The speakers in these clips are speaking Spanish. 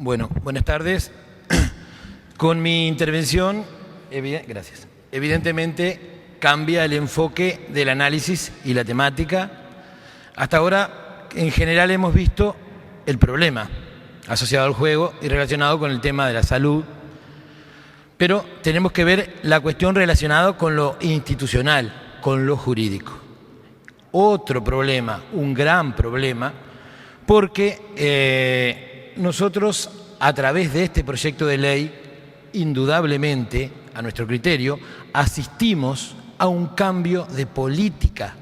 Bueno, buenas tardes. Con mi intervención, gracias. Evidentemente cambia el enfoque del análisis y la temática. Hasta ahora, en general, hemos visto el problema asociado al juego y relacionado con el tema de la salud, pero tenemos que ver la cuestión relacionada con lo institucional, con lo jurídico. Otro problema, un gran problema, porque nosotros, a través de este proyecto de ley, indudablemente, a nuestro criterio, asistimos a un cambio de política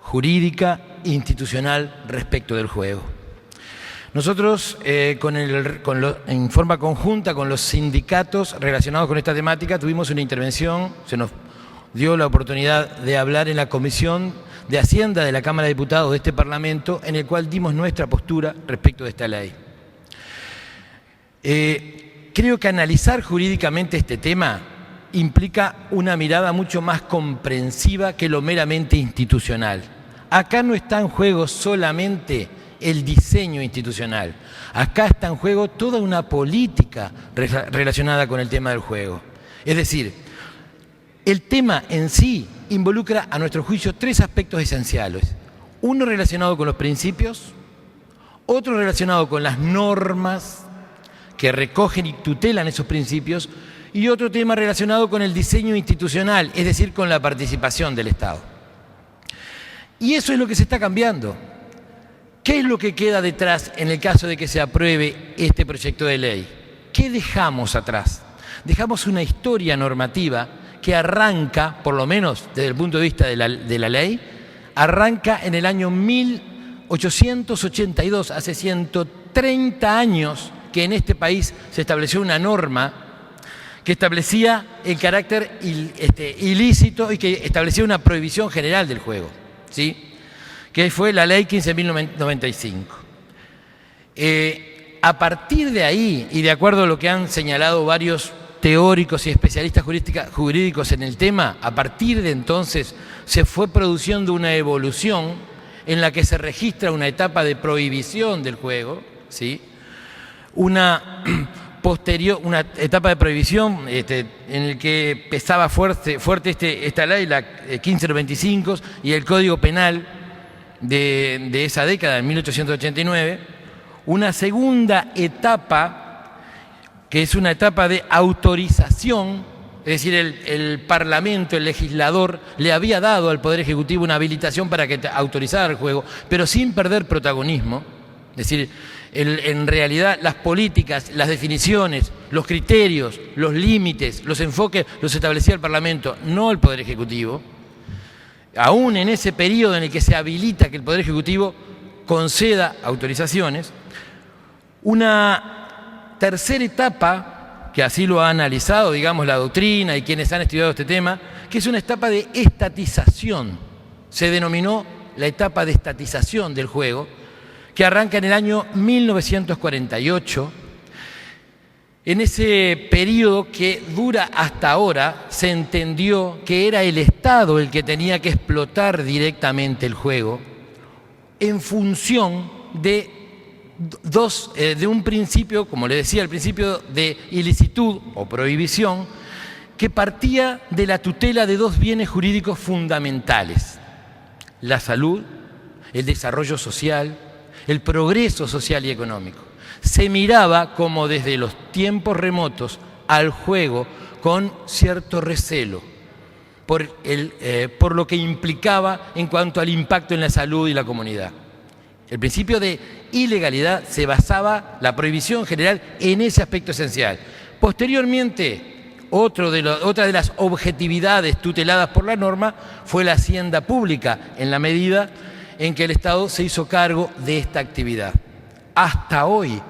jurídica e institucional respecto del juego. Nosotros, en forma conjunta con los sindicatos relacionados con esta temática, tuvimos una intervención, se nos dio la oportunidad de hablar en la Comisión de Hacienda de la Cámara de Diputados de este Parlamento, en el cual dimos nuestra postura respecto de esta ley. Creo que analizar jurídicamente este tema implica una mirada mucho más comprensiva que lo meramente institucional. Acá no está en juego solamente el diseño institucional, acá está en juego toda una política relacionada con el tema del juego. Es decir, el tema en sí involucra, a nuestro juicio, tres aspectos esenciales. Uno relacionado con los principios, otro relacionado con las normas que recogen y tutelan esos principios, y otro tema relacionado con el diseño institucional, es decir, con la participación del Estado. Y eso es lo que se está cambiando. ¿Qué es lo que queda detrás en el caso de que se apruebe este proyecto de ley? ¿Qué dejamos atrás? Dejamos una historia normativa que arranca, por lo menos desde el punto de vista de la ley, arranca en el año 1882, hace 130 años que en este país se estableció una norma que establecía el carácter ilícito y que establecía una prohibición general del juego, ¿sí? Que fue la Ley 15.095. A partir de ahí, y de acuerdo a lo que han señalado varios teóricos y especialistas jurídicos en el tema, a partir de entonces se fue produciendo una evolución en la que se registra una etapa de prohibición del juego, ¿sí? Una etapa de prohibición en la que pesaba fuerte esta ley, la 1595, y el Código Penal de esa década, en 1889. Una segunda etapa, que es una etapa de autorización, es decir, el Parlamento, el legislador, le había dado al Poder Ejecutivo una habilitación para que autorizara el juego, pero sin perder protagonismo. Es decir, en realidad las políticas, las definiciones, los criterios, los límites, los enfoques los establecía el Parlamento, no el Poder Ejecutivo. Aún en ese periodo en el que se habilita que el Poder Ejecutivo conceda autorizaciones, una tercera etapa, que así lo ha analizado, digamos, la doctrina y quienes han estudiado este tema, que es una etapa de estatización. Se denominó la etapa de estatización del juego, que arranca en el año 1948. En ese periodo que dura hasta ahora, se entendió que era el Estado el que tenía que explotar directamente el juego en función de un principio, como le decía, el principio de ilicitud o prohibición, que partía de la tutela de dos bienes jurídicos fundamentales: la salud, el desarrollo social, el progreso social y económico. Se miraba como desde los tiempos remotos al juego con cierto recelo por lo que implicaba en cuanto al impacto en la salud y la comunidad. El principio de ilegalidad se basaba, la prohibición general, en ese aspecto esencial. Posteriormente, otra de las objetividades tuteladas por la norma fue la hacienda pública, en la medida en que el Estado se hizo cargo de esta actividad. Hasta hoy,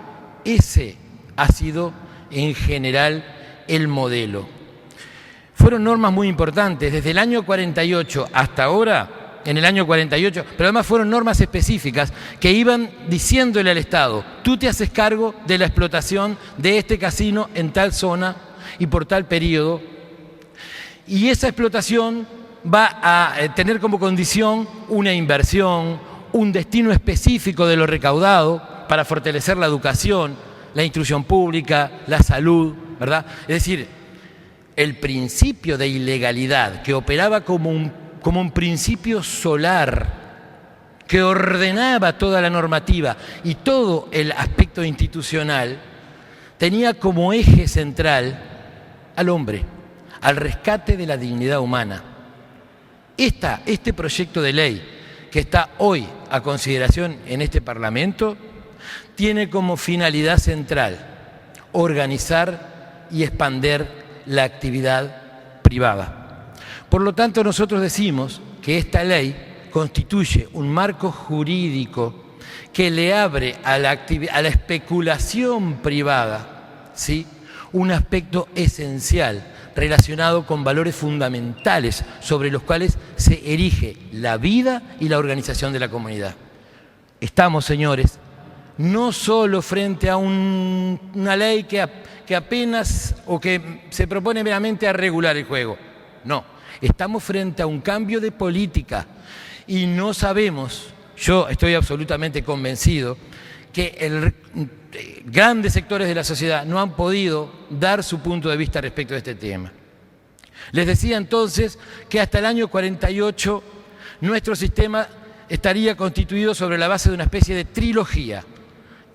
ese ha sido en general el modelo. Fueron normas muy importantes, desde el año 48 hasta ahora, en el año 48, pero además fueron normas específicas que iban diciéndole al Estado: tú te haces cargo de la explotación de este casino en tal zona y por tal periodo, y esa explotación va a tener como condición una inversión, un destino específico de lo recaudado para fortalecer la educación, la instrucción pública, la salud, ¿verdad? Es decir, el principio de ilegalidad que operaba como un principio solar, que ordenaba toda la normativa y todo el aspecto institucional, tenía como eje central al hombre, al rescate de la dignidad humana. Este proyecto de ley que está hoy a consideración en este Parlamento tiene como finalidad central organizar y expander la actividad privada. Por lo tanto, nosotros decimos que esta ley constituye un marco jurídico que le abre a la especulación privada, ¿sí?, un aspecto esencial relacionado con valores fundamentales sobre los cuales se erige la vida y la organización de la comunidad. Estamos, señores, no solo frente a una ley que apenas o que se propone meramente a regular el juego. No, estamos frente a un cambio de política y no sabemos, yo estoy absolutamente convencido, que grandes sectores de la sociedad no han podido dar su punto de vista respecto de este tema. Les decía entonces que hasta el año 48 nuestro sistema estaría constituido sobre la base de una especie de trilogía.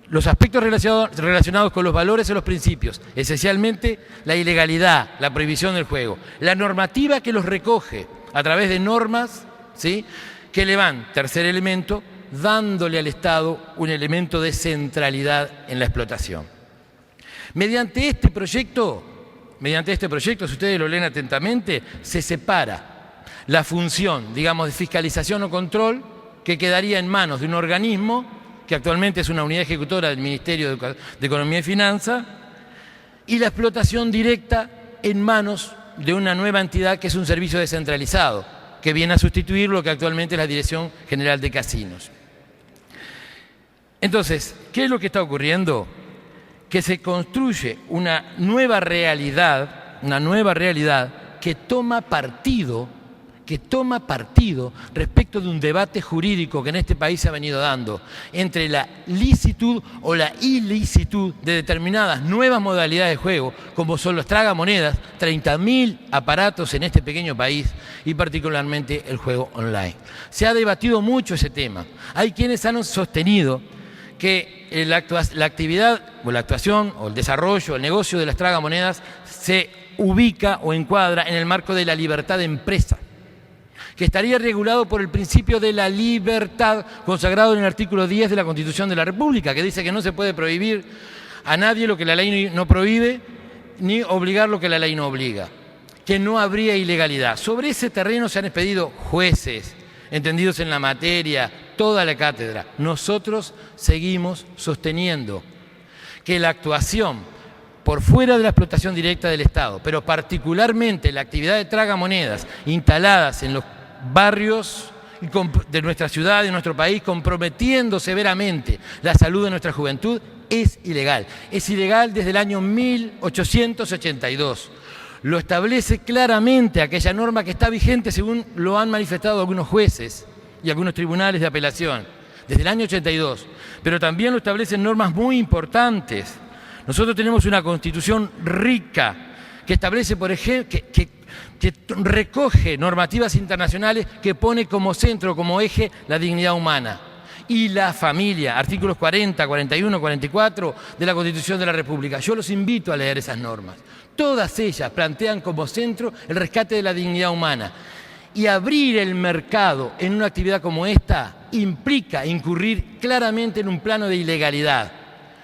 Los aspectos relacionados con los valores y los principios, esencialmente la ilegalidad, la prohibición del juego, la normativa que los recoge a través de normas, ¿sí?, que le van, tercer elemento, dándole al Estado un elemento de centralidad en la explotación. Mediante este proyecto, si ustedes lo leen atentamente, se separa la función, digamos, de fiscalización o control, que quedaría en manos de un organismo, que actualmente es una unidad ejecutora del Ministerio de Economía y Finanzas, y la explotación directa en manos de una nueva entidad que es un servicio descentralizado, que viene a sustituir lo que actualmente es la Dirección General de Casinos. Entonces, ¿qué es lo que está ocurriendo? Que se construye una nueva realidad que toma partido respecto de un debate jurídico que en este país se ha venido dando entre la licitud o la ilicitud de determinadas nuevas modalidades de juego, como son los tragamonedas, 30.000 aparatos en este pequeño país y particularmente el juego online. Se ha debatido mucho ese tema. Hay quienes han sostenido que la actividad o la actuación o el desarrollo, el negocio de las tragamonedas se ubica o encuadra en el marco de la libertad de empresa, que estaría regulado por el principio de la libertad consagrado en el artículo 10 de la Constitución de la República, que dice que no se puede prohibir a nadie lo que la ley no prohíbe, ni obligar lo que la ley no obliga, que no habría ilegalidad. Sobre ese terreno se han expedido jueces, entendidos en la materia, toda la cátedra. Nosotros seguimos sosteniendo que la actuación por fuera de la explotación directa del Estado, pero particularmente la actividad de tragamonedas instaladas en los barrios de nuestra ciudad, de nuestro país, comprometiendo severamente la salud de nuestra juventud, es ilegal. Es ilegal desde el año 1882. Lo establece claramente aquella norma que está vigente, según lo han manifestado algunos jueces y algunos tribunales de apelación, desde el año 82. Pero también lo establecen normas muy importantes. Nosotros tenemos una Constitución rica que establece, por ejemplo, que recoge normativas internacionales que pone como centro, como eje, la dignidad humana y la familia, artículos 40, 41, 44 de la Constitución de la República. Yo los invito a leer esas normas. Todas ellas plantean como centro el rescate de la dignidad humana. Y abrir el mercado en una actividad como esta implica incurrir claramente en un plano de ilegalidad,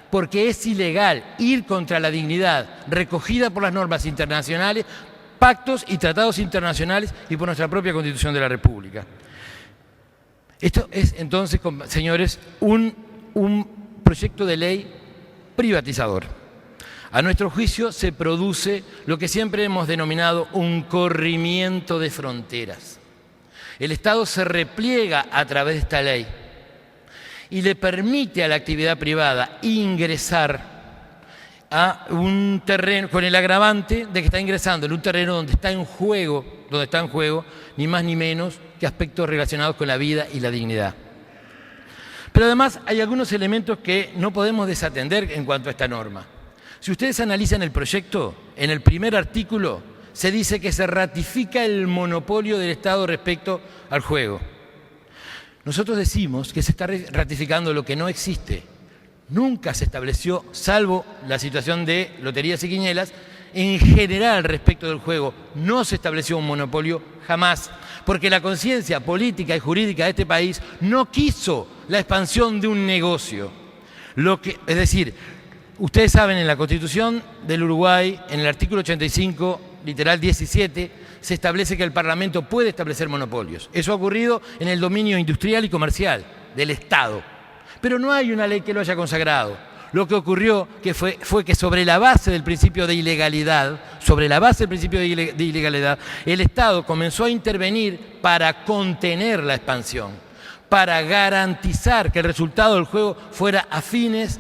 porque es ilegal ir contra la dignidad recogida por las normas internacionales, pactos y tratados internacionales y por nuestra propia Constitución de la República. Esto es entonces, señores, un proyecto de ley privatizador. A nuestro juicio se produce lo que siempre hemos denominado un corrimiento de fronteras. El Estado se repliega a través de esta ley y le permite a la actividad privada ingresar a un terreno, con el agravante de que está ingresando en un terreno donde está en juego ni más ni menos que aspectos relacionados con la vida y la dignidad. Pero además hay algunos elementos que no podemos desatender en cuanto a esta norma. Si ustedes analizan el proyecto, en el primer artículo se dice que se ratifica el monopolio del Estado respecto al juego. Nosotros decimos que se está ratificando lo que no existe. Nunca se estableció, salvo la situación de loterías y quinielas, en general respecto del juego no se estableció un monopolio jamás, porque la conciencia política y jurídica de este país no quiso la expansión de un negocio. Es decir, ustedes saben, en la Constitución del Uruguay, en el artículo 85, literal 17, se establece que el Parlamento puede establecer monopolios. Eso ha ocurrido en el dominio industrial y comercial del Estado. Pero no hay una ley que lo haya consagrado. Lo que ocurrió fue que sobre la base del principio de ilegalidad, el Estado comenzó a intervenir para contener la expansión, para garantizar que el resultado del juego fuera a fines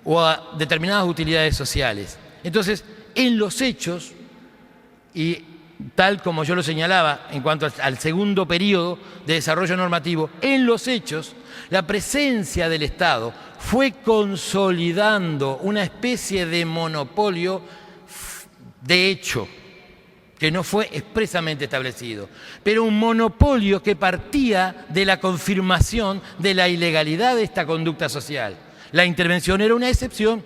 o a determinadas utilidades sociales. Entonces, en los hechos, y tal como yo lo señalaba en cuanto al segundo periodo de desarrollo normativo, en los hechos, la presencia del Estado fue consolidando una especie de monopolio de hecho, que no fue expresamente establecido, pero un monopolio que partía de la confirmación de la ilegalidad de esta conducta social. La intervención era una excepción.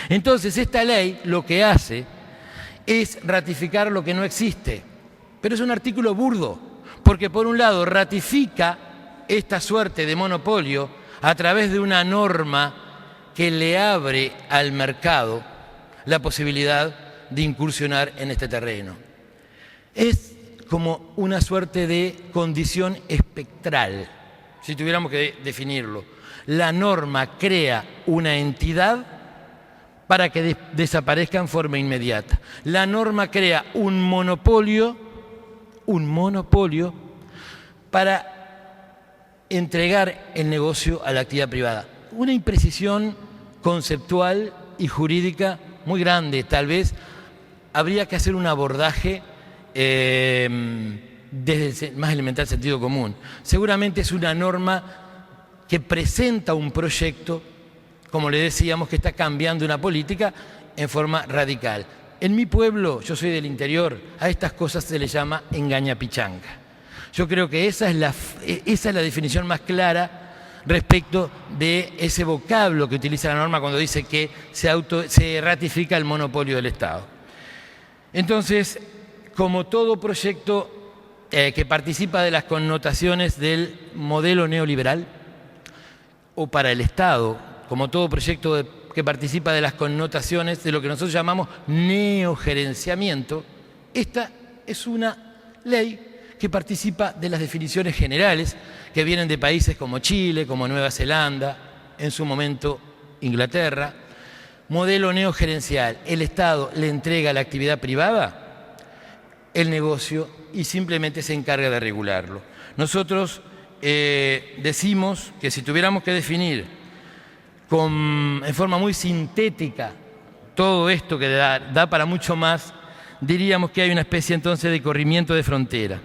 Entonces, esta ley lo que hace es ratificar lo que no existe, pero es un artículo burdo, porque por un lado ratifica esta suerte de monopolio a través de una norma que le abre al mercado la posibilidad de incursionar en este terreno. Es como una suerte de condición espectral, si tuviéramos que definirlo. La norma crea una entidad para que desaparezca en forma inmediata. La norma crea un monopolio para entregar el negocio a la actividad privada. Una imprecisión conceptual y jurídica muy grande. Tal vez habría que hacer un abordaje desde el más elemental sentido común. Seguramente es una norma que presenta un proyecto, como le decíamos, que está cambiando una política en forma radical. En mi pueblo, yo soy del interior, a estas cosas se le llama engañapichanga. Yo creo que esa es la definición más clara respecto de ese vocablo que utiliza la norma cuando dice que se ratifica el monopolio del Estado. Entonces, como todo proyecto que participa de las connotaciones del modelo neoliberal, o para el Estado, como todo proyecto que participa de las connotaciones de lo que nosotros llamamos neogerenciamiento, esta es una ley que participa de las definiciones generales que vienen de países como Chile, como Nueva Zelanda, en su momento Inglaterra. Modelo neogerencial: el Estado le entrega a la actividad privada el negocio y simplemente se encarga de regularlo. Nosotros decimos que si tuviéramos que definir en forma muy sintética todo esto que da para mucho más, diríamos que hay una especie entonces de corrimiento de frontera.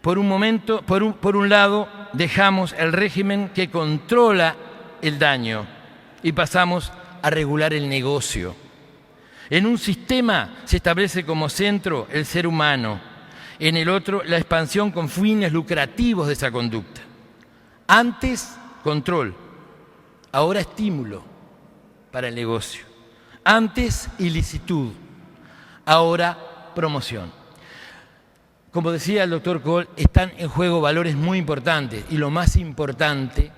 Por un lado, dejamos el régimen que controla el daño y pasamos a regular el negocio. En un sistema se establece como centro el ser humano, en el otro la expansión con fines lucrativos de esa conducta. Antes, control, ahora estímulo para el negocio. Antes, ilicitud, ahora promoción. Como decía el doctor Kohl, están en juego valores muy importantes y lo más importante,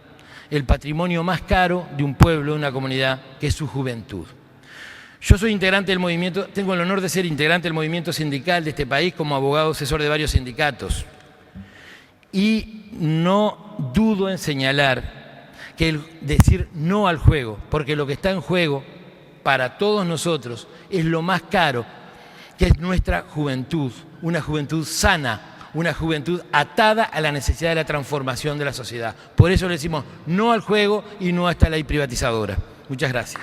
el patrimonio más caro de un pueblo, de una comunidad, que es su juventud. Yo soy integrante del movimiento, tengo el honor de ser integrante del movimiento sindical de este país como abogado asesor de varios sindicatos. Y no dudo en señalar que el decir no al juego, porque lo que está en juego para todos nosotros es lo más caro, que es nuestra juventud, una juventud sana, una juventud atada a la necesidad de la transformación de la sociedad. Por eso le decimos no al juego y no a esta ley privatizadora. Muchas gracias.